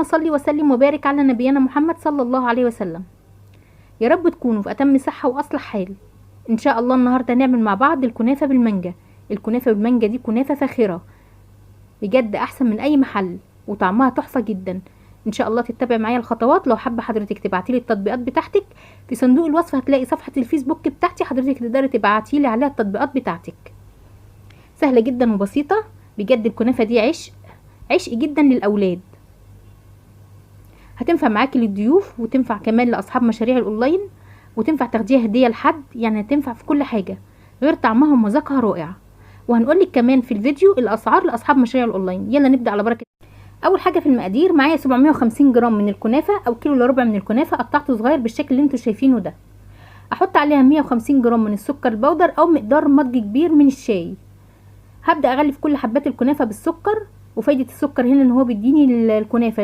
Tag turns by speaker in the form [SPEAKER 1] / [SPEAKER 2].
[SPEAKER 1] اللهم صل وسلم وبارك على نبينا محمد صلى الله عليه وسلم. يا رب تكونوا في اتم صحه واصلح حال. ان شاء الله النهارده نعمل مع بعض الكنافه بالمانجا. الكنافه بالمانجا دي كنافه فاخره بجد، احسن من اي محل وطعمها تحفه جدا. ان شاء الله تتبع معايا الخطوات. لو حابه حضرتك تبعتيلي التطبيقات بتاعتك في صندوق الوصف هتلاقي صفحه الفيسبوك بتاعتي، حضرتك تقدري تبعتيلي عليها التطبيقات بتاعتك. سهله جدا وبسيطه بجد. الكنافه دي عشق جدا للاولاد، هتنفع معاكي للضيوف وتنفع كمان لاصحاب مشاريع الاونلاين، وتنفع تاخديها هديه لحد، يعني هتنفع في كل حاجه، غير طعمها ومذاقها رائع. وهنقولك كمان في الفيديو الاسعار لاصحاب مشاريع الاونلاين. يلا نبدا على بركه. اول حاجه في المقادير معايا 750 جرام من الكنافه او كيلو الا ربع من الكنافه قطعته صغير بالشكل اللي انتوا شايفينه ده. احط عليها 150 جرام من السكر البودر او مقدار مج كبير من الشاي. هبدا اغلف كل حبات الكنافه بالسكر، وفايده السكر هنا ان هو بيديني الكنافه